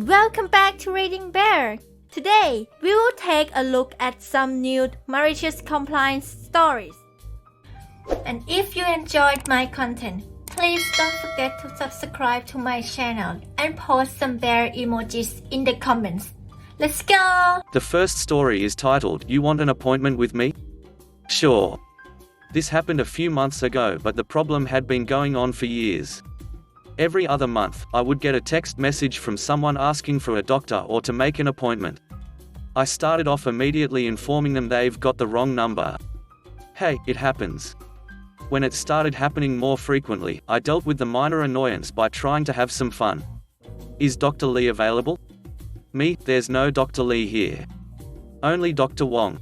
Welcome back to ReadingBear. Today, we will take a look at some new malicious compliance stories. And if you enjoyed my content, please don't forget to subscribe to my channel and post some bear emojis in the comments. Let's go! The first story is titled, "You Want an Appointment with Me?" Sure. This happened a few months ago, but the problem had been going on for years. Every other month, I would get a text message from someone asking for a doctor or to make an appointment. I started off immediately informing them they've got the wrong number. Hey, it happens. When it started happening more frequently, I dealt with the minor annoyance by trying to have some fun. Is Dr. Lee available? Me, there's no Dr. Lee here. Only Dr. Wong.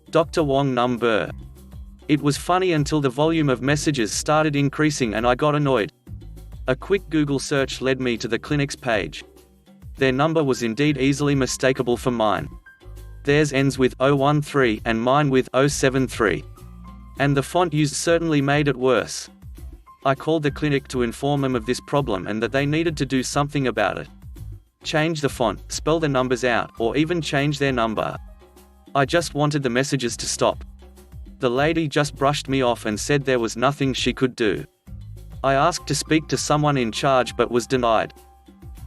Dr. Wong number. It was funny until the volume of messages started increasing and I got annoyed. A quick Google search led me to the clinic's page. Their number was indeed easily mistakable for mine. Theirs ends with 013 and mine with 073. And the font used certainly made it worse. I called the clinic to inform them of this problem and that they needed to do something about it. Change the font, spell the numbers out, or even change their number. I just wanted the messages to stop. The lady just brushed me off and said there was nothing she could do. I asked to speak to someone in charge but was denied.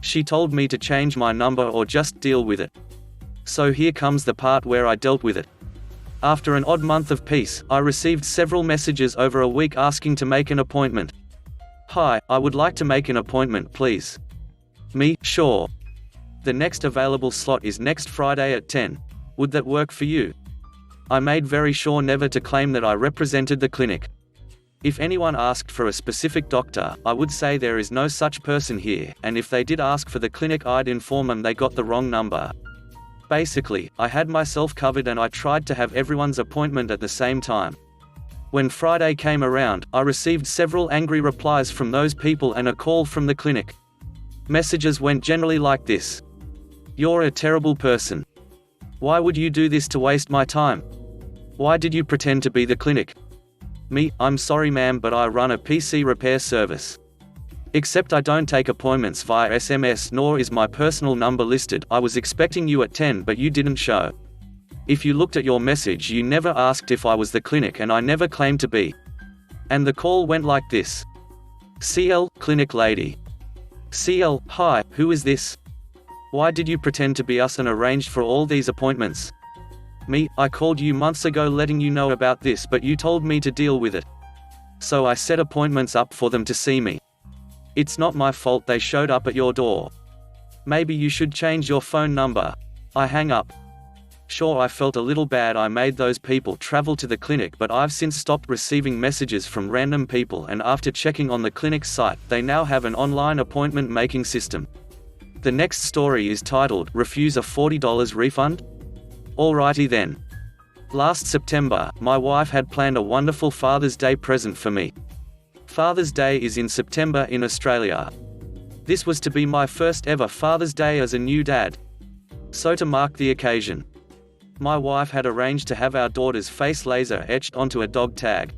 She told me to change my number or just deal with it. So here comes the part where I dealt with it. After an odd month of peace, I received several messages over a week asking to make an appointment. Hi, I would like to make an appointment, please. Me, sure. The next available slot is next Friday at 10. Would that work for you? I made very sure never to claim that I represented the clinic. If anyone asked for a specific doctor, I would say there is no such person here, and if they did ask for the clinic, I'd inform them they got the wrong number. Basically, I had myself covered and I tried to have everyone's appointment at the same time. When Friday came around, I received several angry replies from those people and a call from the clinic. Messages went generally like this. You're a terrible person. Why would you do this to waste my time? Why did you pretend to be the clinic? Me, I'm sorry ma'am, but I run a PC repair service. Except I don't take appointments via SMS, nor is my personal number listed. I was expecting you at 10 but you didn't show. If you looked at your message, you never asked if I was the clinic and I never claimed to be. And the call went like this. CL, clinic lady. CL, hi, who is this? Why did you pretend to be us and arranged for all these appointments? Me, I called you months ago letting you know about this but you told me to deal with it. So I set appointments up for them to see me. It's not my fault they showed up at your door. Maybe you should change your phone number. I hang up. Sure, I felt a little bad I made those people travel to the clinic, but I've since stopped receiving messages from random people, and after checking on the clinic's site, they now have an online appointment making system. The next story is titled, "Refuse a $40 refund?" Alrighty then. Last September, my wife had planned a wonderful Father's Day present for me. Father's Day is in September in Australia. This was to be my first ever Father's Day as a new dad. So to mark the occasion, my wife had arranged to have our daughter's face laser etched onto a dog tag.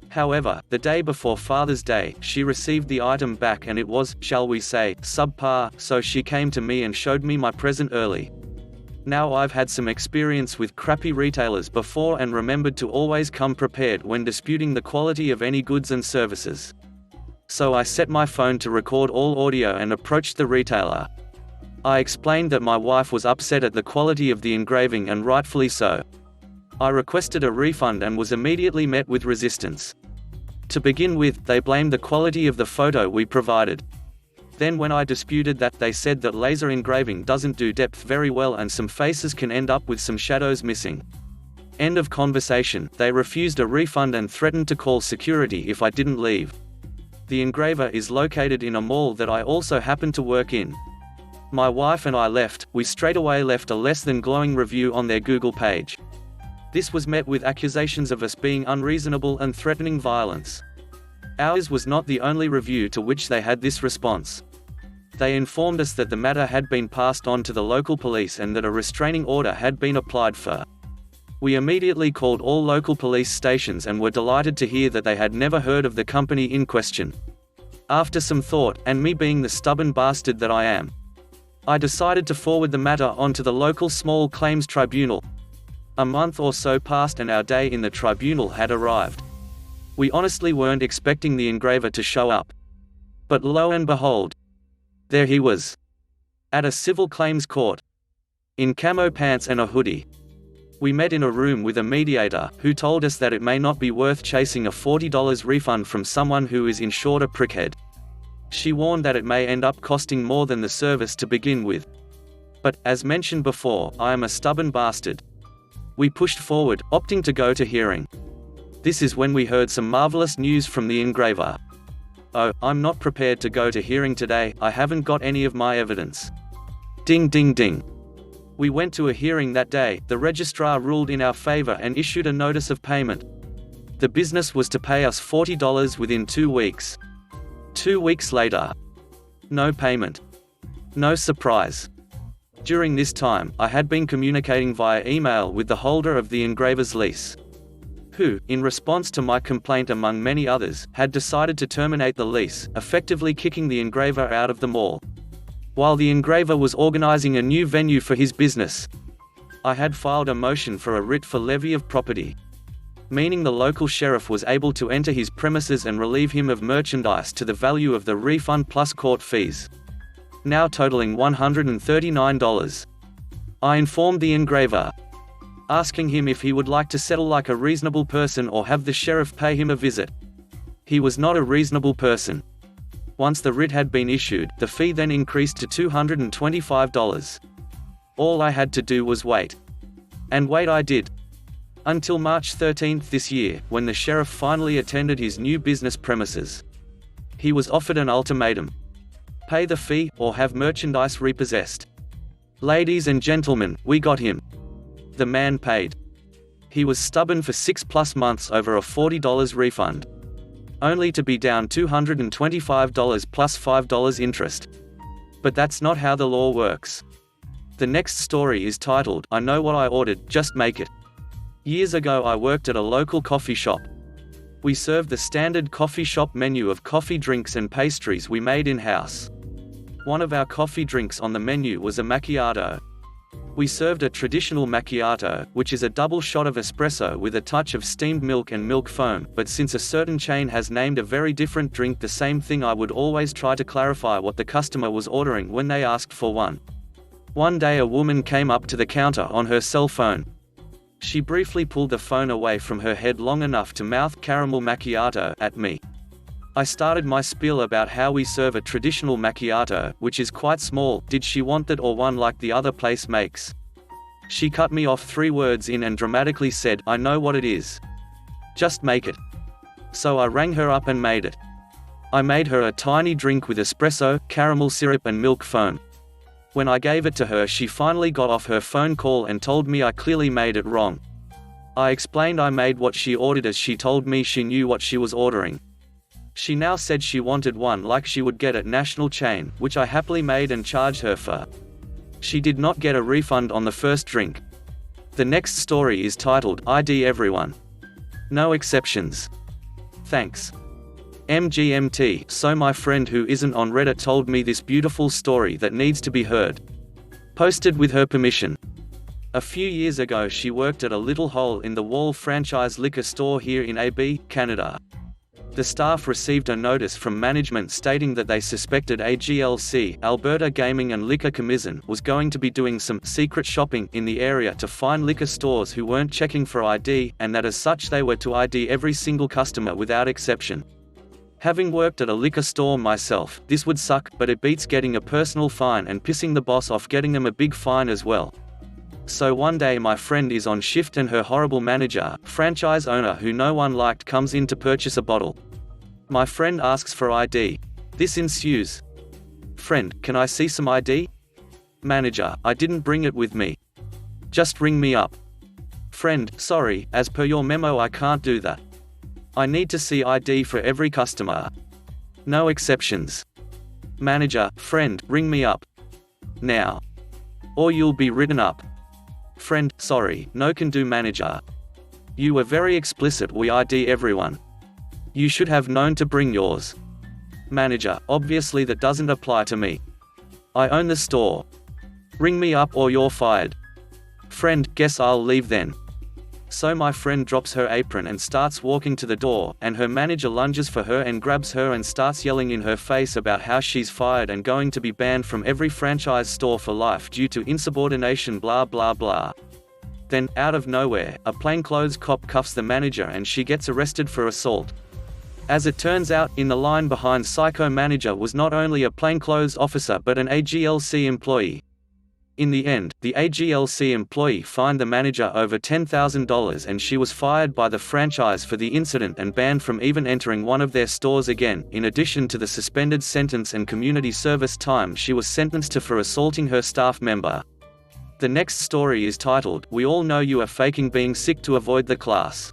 However, the day before Father's Day, she received the item back and it was, shall we say, subpar, so she came to me and showed me my present early. Now I've had some experience with crappy retailers before and remembered to always come prepared when disputing the quality of any goods and services. So I set my phone to record all audio and approached the retailer. I explained that my wife was upset at the quality of the engraving, and rightfully so. I requested a refund and was immediately met with resistance. To begin with, they blamed the quality of the photo we provided. Then when I disputed that, they said that laser engraving doesn't do depth very well and some faces can end up with some shadows missing. End of conversation. They refused a refund and threatened to call security if I didn't leave. The engraver is located in a mall that I also happen to work in. My wife and I left. We straightaway left a less than glowing review on their Google page. This was met with accusations of us being unreasonable and threatening violence. Ours was not the only review to which they had this response. They informed us that the matter had been passed on to the local police and that a restraining order had been applied for. We immediately called all local police stations and were delighted to hear that they had never heard of the company in question. After some thought, and me being the stubborn bastard that I am, I decided to forward the matter on to the local small claims tribunal. A month or so passed and our day in the tribunal had arrived. We honestly weren't expecting the engraver to show up. But lo and behold, there he was. At a civil claims court. In camo pants and a hoodie. We met in a room with a mediator, who told us that it may not be worth chasing a $40 refund from someone who is insured a prickhead. She warned that it may end up costing more than the service to begin with. But, as mentioned before, I am a stubborn bastard. We pushed forward, opting to go to hearing. This is when we heard some marvelous news from the engraver. Oh, I'm not prepared to go to hearing today, I haven't got any of my evidence. Ding ding ding. We went to a hearing that day, the registrar ruled in our favor and issued a notice of payment. The business was to pay us $40 within 2 weeks. 2 weeks later. No payment. No surprise. During this time, I had been communicating via email with the holder of the engraver's lease, who, in response to my complaint among many others, had decided to terminate the lease, effectively kicking the engraver out of the mall. While the engraver was organizing a new venue for his business, I had filed a motion for a writ for levy of property, meaning the local sheriff was able to enter his premises and relieve him of merchandise to the value of the refund plus court fees, now totaling $139. I informed the engraver, asking him if he would like to settle like a reasonable person or have the sheriff pay him a visit. He was not a reasonable person. Once the writ had been issued, the fee then increased to $225. All I had to do was wait. And wait I did. Until March 13th this year, when the sheriff finally attended his new business premises. He was offered an ultimatum. Pay the fee, or have merchandise repossessed. Ladies and gentlemen, we got him. The man paid. He was stubborn for 6+ months over a $40 refund, only to be down $225 plus $5 interest. But that's not how the law works. The next story is titled, I Know What I Ordered, Just Make It. Years ago I worked at a local coffee shop. We served the standard coffee shop menu of coffee drinks and pastries we made in-house. One of our coffee drinks on the menu was a macchiato. We served a traditional macchiato, which is a double shot of espresso with a touch of steamed milk and milk foam, but since a certain chain has named a very different drink the same thing, I would always try to clarify what the customer was ordering when they asked for one. One day a woman came up to the counter on her cell phone. She briefly pulled the phone away from her head long enough to mouth caramel macchiato at me. I started my spiel about how we serve a traditional macchiato, which is quite small. Did she want that or one like the other place makes? She cut me off 3 words in and dramatically said, I know what it is. Just make it. So I rang her up and made it. I made her a tiny drink with espresso, caramel syrup and milk foam. When I gave it to her, she finally got off her phone call and told me I clearly made it wrong. I explained I made what she ordered as she told me she knew what she was ordering. She now said she wanted one like she would get at national chain, which I happily made and charged her for. She did not get a refund on the first drink. The next story is titled, ID Everyone. No exceptions. Thanks. MGMT. So my friend who isn't on Reddit told me this beautiful story that needs to be heard. Posted with her permission. A few years ago she worked at a little hole-in-the-wall franchise liquor store here in AB, Canada. The staff received a notice from management stating that they suspected AGLC, Alberta Gaming and Liquor Commission, was going to be doing some secret shopping in the area to find liquor stores who weren't checking for ID, and that as such they were to ID every single customer without exception. Having worked at a liquor store myself, this would suck, but it beats getting a personal fine and pissing the boss off getting them a big fine as well. So one day my friend is on shift and her horrible manager, franchise owner who no one liked, comes in to purchase a bottle. My friend asks for ID. This ensues. Friend, can I see some ID? Manager, I didn't bring it with me. Just ring me up. Friend, sorry, as per your memo I can't do that. I need to see ID for every customer. No exceptions. Manager, friend, ring me up. Now. Or you'll be written up. Friend, sorry, no can do. Manager. You were very explicit, we ID everyone. You should have known to bring yours. Manager, obviously that doesn't apply to me. I own the store. Ring me up or you're fired. Friend, guess I'll leave then. So my friend drops her apron and starts walking to the door, and her manager lunges for her and grabs her and starts yelling in her face about how she's fired and going to be banned from every franchise store for life due to insubordination blah blah blah. Then, out of nowhere, a plainclothes cop cuffs the manager and she gets arrested for assault. As it turns out, in the line behind Psycho Manager was not only a plainclothes officer but an AGLC employee. In the end, the AGLC employee fined the manager over $10,000 and she was fired by the franchise for the incident and banned from even entering one of their stores again. In addition to the suspended sentence and community service time she was sentenced to for assaulting her staff member. The next story is titled, "We All Know You Are Faking Being Sick to Avoid the Class."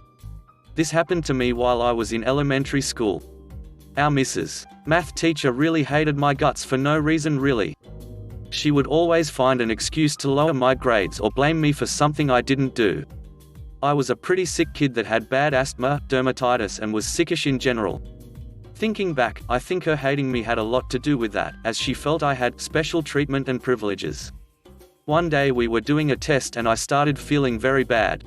This happened to me while I was in elementary school. Our Mrs. Math teacher really hated my guts for no reason really. She would always find an excuse to lower my grades or blame me for something I didn't do. I was a pretty sick kid that had bad asthma, dermatitis and was sickish in general. Thinking back, I think her hating me had a lot to do with that, as she felt I had special treatment and privileges. One day we were doing a test and I started feeling very bad.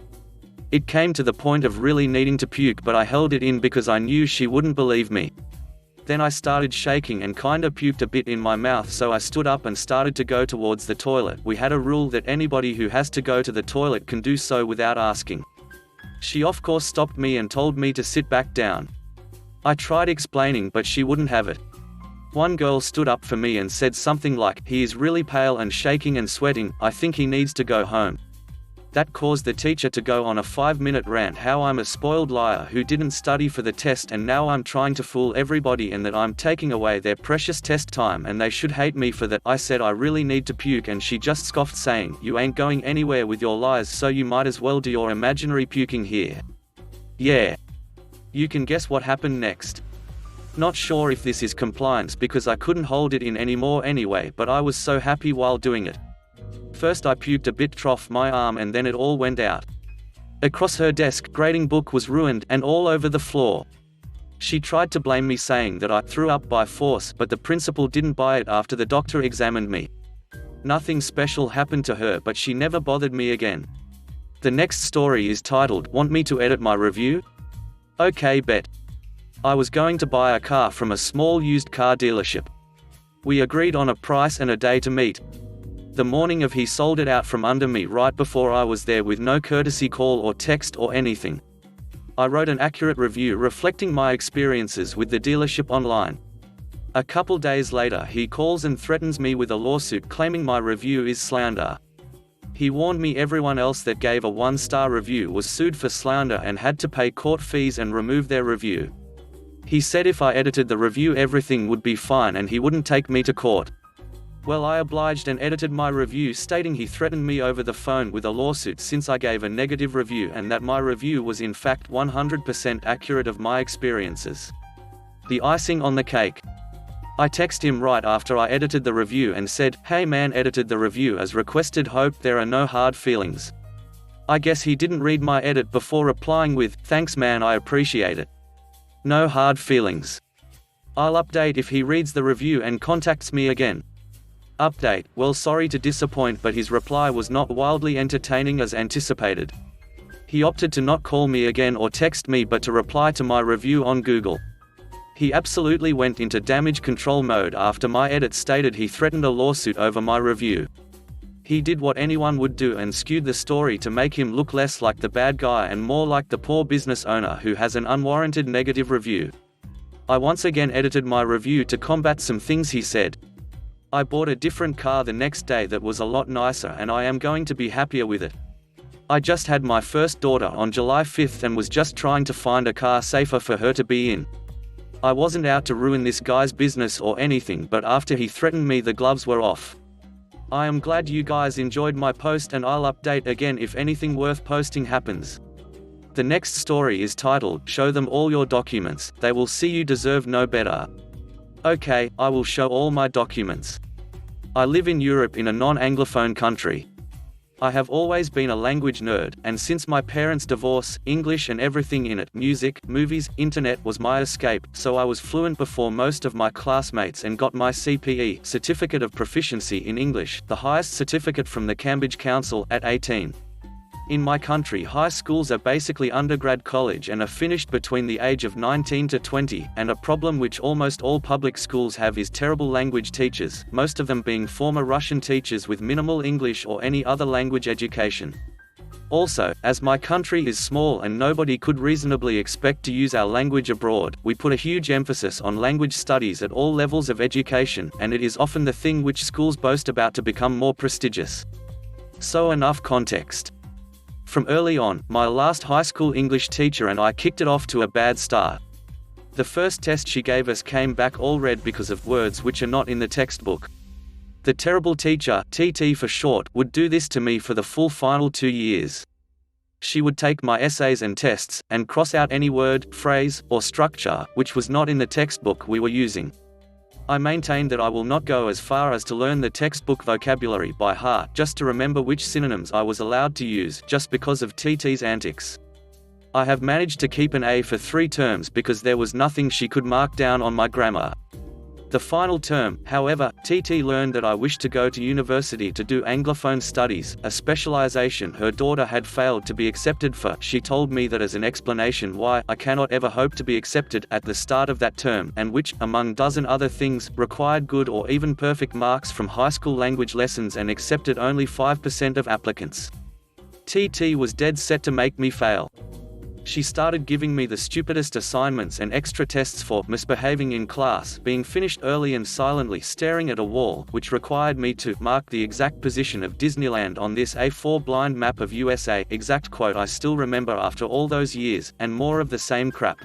It came to the point of really needing to puke, but I held it in because I knew she wouldn't believe me. Then I started shaking and kinda puked a bit in my mouth, so I stood up and started to go towards the toilet. We had a rule that anybody who has to go to the toilet can do so without asking. She of course stopped me and told me to sit back down. I tried explaining but she wouldn't have it. One girl stood up for me and said something like, "He is really pale and shaking and sweating, I think he needs to go home." That caused the teacher to go on a 5-minute rant how I'm a spoiled liar who didn't study for the test and now I'm trying to fool everybody and that I'm taking away their precious test time and they should hate me for that. I said I really need to puke and she just scoffed saying, "You ain't going anywhere with your lies, so you might as well do your imaginary puking here." Yeah. You can guess what happened next. Not sure if this is compliance because I couldn't hold it in anymore anyway, but I was so happy while doing it. First I puked a bit trough my arm and then it all went out. Across her desk, grading book was ruined and all over the floor. She tried to blame me saying that I threw up by force, but the principal didn't buy it after the doctor examined me. Nothing special happened to her, but she never bothered me again. The next story is titled, "Want Me to Edit My Review?" Okay, bet. I was going to buy a car from a small used car dealership. We agreed on a price and a day to meet. The morning of he sold it out from under me right before I was there with no courtesy call or text or anything. I wrote an accurate review reflecting my experiences with the dealership online. A couple days later he calls and threatens me with a lawsuit claiming my review is slander. He warned me everyone else that gave a 1-star review was sued for slander and had to pay court fees and remove their review. He said if I edited the review everything would be fine and he wouldn't take me to court. Well, I obliged and edited my review, stating he threatened me over the phone with a lawsuit since I gave a negative review and that my review was in fact 100% accurate of my experiences. The icing on the cake. I texted him right after I edited the review and said, "Hey man, edited the review as requested, hope there are no hard feelings." I guess he didn't read my edit before replying with, "Thanks man, I appreciate it. No hard feelings. I'll update if he reads the review and contacts me again." Update, well sorry to disappoint, but his reply was not wildly entertaining as anticipated. He opted to not call me again or text me but to reply to my review on Google. He absolutely went into damage control mode after my edit stated he threatened a lawsuit over my review. He did what anyone would do and skewed the story to make him look less like the bad guy and more like the poor business owner who has an unwarranted negative review. I once again edited my review to combat some things he said. I bought a different car the next day that was a lot nicer and I am going to be happier with it. I just had my first daughter on July 5th and was just trying to find a car safer for her to be in. I wasn't out to ruin this guy's business or anything, but after he threatened me the gloves were off. I am glad you guys enjoyed my post and I'll update again if anything worth posting happens. The next story is titled, "Show them all your documents, they will see you deserve no better." Okay, I will show all my documents. I live in Europe in a non-Anglophone country. I have always been a language nerd, and since my parents' divorce, English and everything in it, music, movies, internet, was my escape, so I was fluent before most of my classmates and got my CPE, Certificate of Proficiency in English, the highest certificate from the Cambridge Council, at 18. In my country, high schools are basically undergrad college and are finished between the age of 19 to 20, and a problem which almost all public schools have is terrible language teachers, most of them being former Russian teachers with minimal English or any other language education. Also, as my country is small and nobody could reasonably expect to use our language abroad, we put a huge emphasis on language studies at all levels of education, and it is often the thing which schools boast about to become more prestigious. So enough context. From early on, my last high school English teacher and I kicked it off to a bad start. The first test she gave us came back all red because of words which are not in the textbook. The terrible teacher, TT for short, would do this to me for the full final 2 years. She would take my essays and tests, and cross out any word, phrase, or structure, which was not in the textbook we were using. I maintain that I will not go as far as to learn the textbook vocabulary by heart just to remember which synonyms I was allowed to use, just because of TT's antics. I have managed to keep an A for 3 terms because there was nothing she could mark down on my grammar. The final term, however, TT learned that I wished to go to university to do Anglophone studies, a specialization her daughter had failed to be accepted for. She told me that as an explanation why I cannot ever hope to be accepted at the start of that term, and which, among dozen other things, required good or even perfect marks from high school language lessons and accepted only 5% of applicants. TT was dead set to make me fail. She started giving me the stupidest assignments and extra tests for misbehaving in class, being finished early and silently staring at a wall, which required me to mark the exact position of Disneyland on this A4 blind map of USA, exact quote I still remember after all those years, and more of the same crap.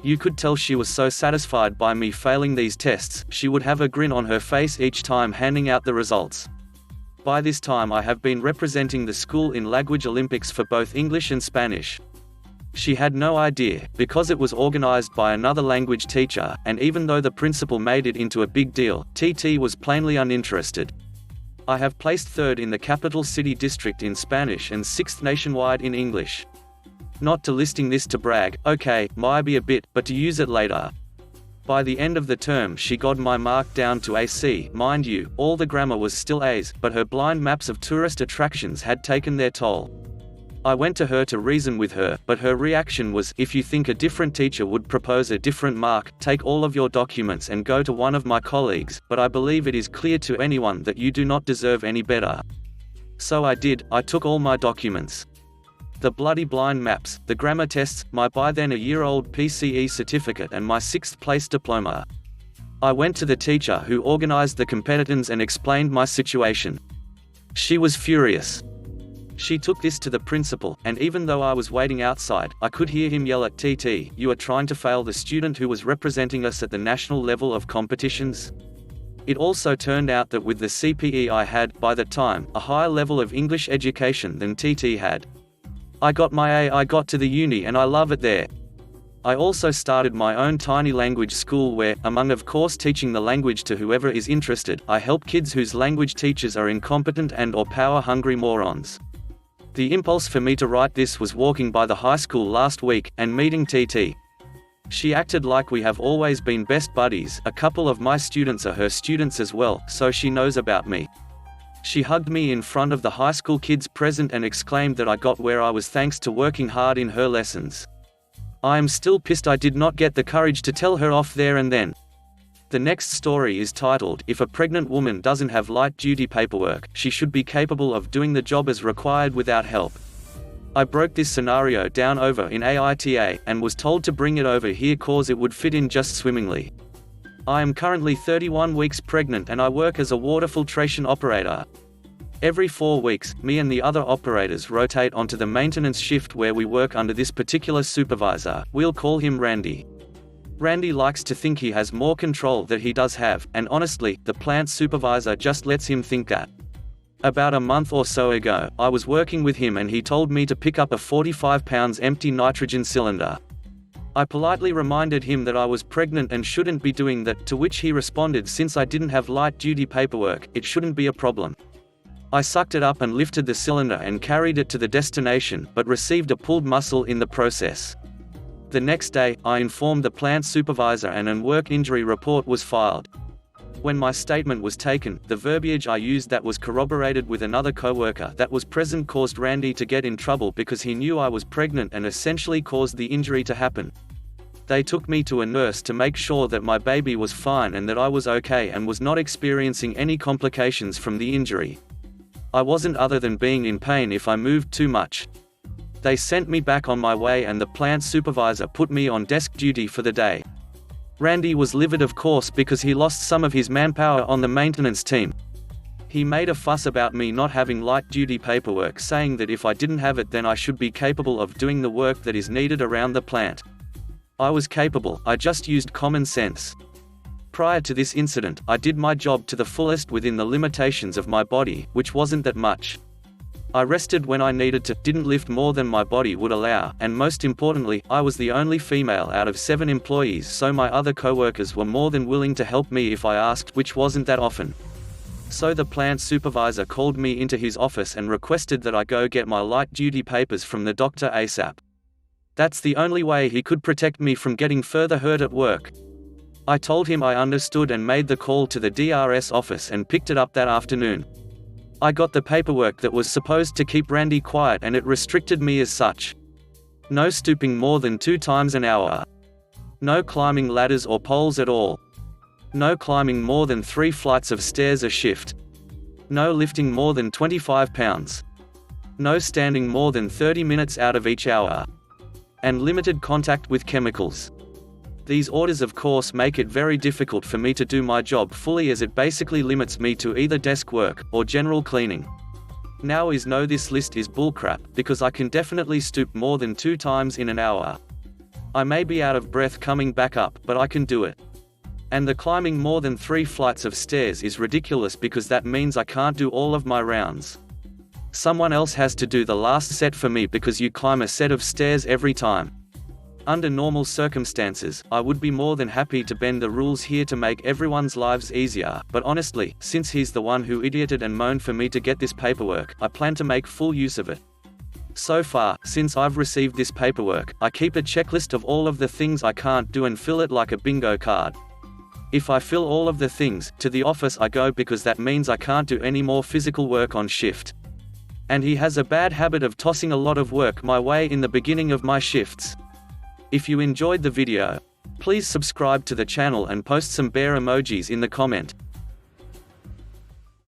You could tell she was so satisfied by me failing these tests, she would have a grin on her face each time handing out the results. By this time I have been representing the school in Language Olympics for both English and Spanish. She had no idea, because it was organized by another language teacher, and even though the principal made it into a big deal, TT was plainly uninterested. I have placed 3rd in the capital city district in Spanish and 6th nationwide in English. Not to listing this to brag, okay, maybe a bit, but to use it later. By the end of the term she got my mark down to a C. Mind you, all the grammar was still A's, but her blind maps of tourist attractions had taken their toll. I went to her to reason with her, but her reaction was, if you think a different teacher would propose a different mark, take all of your documents and go to one of my colleagues, but I believe it is clear to anyone that you do not deserve any better. So I did. I took all my documents. The bloody blind maps, the grammar tests, my by then a year-old PCE certificate and my 6th place diploma. I went to the teacher who organized the competitions and explained my situation. She was furious. She took this to the principal, and even though I was waiting outside, I could hear him yell at TT, "You are trying to fail the student who was representing us at the national level of competitions?" It also turned out that with the CPE I had, by the time, a higher level of English education than TT had. I got my A, I got to the uni, and I love it there. I also started my own tiny language school where, among of course teaching the language to whoever is interested, I help kids whose language teachers are incompetent and/or power-hungry morons. The impulse for me to write this was walking by the high school last week, and meeting TT. She acted like we have always been best buddies. A couple of my students are her students as well, so she knows about me. She hugged me in front of the high school kids present and exclaimed that I got where I was thanks to working hard in her lessons. I am still pissed I did not get the courage to tell her off there and then. The next story is titled, "If a pregnant woman doesn't have light-duty paperwork, she should be capable of doing the job as required without help." I broke this scenario down over in AITA, and was told to bring it over here cause it would fit in just swimmingly. I am currently 31 weeks pregnant and I work as a water filtration operator. Every 4 weeks, me and the other operators rotate onto the maintenance shift where we work under this particular supervisor. We'll call him Randy. Randy likes to think he has more control than he does have, and honestly, the plant supervisor just lets him think that. About a month or so ago, I was working with him and he told me to pick up a 45 pounds empty nitrogen cylinder. I politely reminded him that I was pregnant and shouldn't be doing that, to which he responded, since I didn't have light-duty paperwork, it shouldn't be a problem. I sucked it up and lifted the cylinder and carried it to the destination, but received a pulled muscle in the process. The next day, I informed the plant supervisor and an work injury report was filed. When my statement was taken, the verbiage I used that was corroborated with another coworker that was present caused Randy to get in trouble because he knew I was pregnant and essentially caused the injury to happen. They took me to a nurse to make sure that my baby was fine and that I was okay and was not experiencing any complications from the injury. I wasn't other than being in pain if I moved too much. They sent me back on my way and the plant supervisor put me on desk duty for the day. Randy was livid of course because he lost some of his manpower on the maintenance team. He made a fuss about me not having light-duty paperwork, saying that if I didn't have it then I should be capable of doing the work that is needed around the plant. I was capable, I just used common sense. Prior to this incident, I did my job to the fullest within the limitations of my body, which wasn't that much. I rested when I needed to, didn't lift more than my body would allow, and most importantly, I was the only female out of 7 employees, so my other coworkers were more than willing to help me if I asked, which wasn't that often. So the plant supervisor called me into his office and requested that I go get my light-duty papers from the doctor ASAP. That's the only way he could protect me from getting further hurt at work. I told him I understood and made the call to the DRS office and picked it up that afternoon. I got the paperwork that was supposed to keep Randy quiet and it restricted me as such. No stooping more than 2 times an hour. No climbing ladders or poles at all. No climbing more than 3 flights of stairs a shift. No lifting more than 25 pounds. No standing more than 30 minutes out of each hour. And limited contact with chemicals. These orders of course make it very difficult for me to do my job fully, as it basically limits me to either desk work, or general cleaning. Now is no, this list is bullcrap, because I can definitely stoop more than 2 times in an hour. I may be out of breath coming back up, but I can do it. And the climbing more than 3 flights of stairs is ridiculous because that means I can't do all of my rounds. Someone else has to do the last set for me because you climb a set of stairs every time. Under normal circumstances, I would be more than happy to bend the rules here to make everyone's lives easier, but honestly, since he's the one who idioted and moaned for me to get this paperwork, I plan to make full use of it. So far, since I've received this paperwork, I keep a checklist of all of the things I can't do and fill it like a bingo card. If I fill all of the things, to the office I go because that means I can't do any more physical work on shift. And he has a bad habit of tossing a lot of work my way in the beginning of my shifts. If you enjoyed the video, please subscribe to the channel and post some bear emojis in the comment.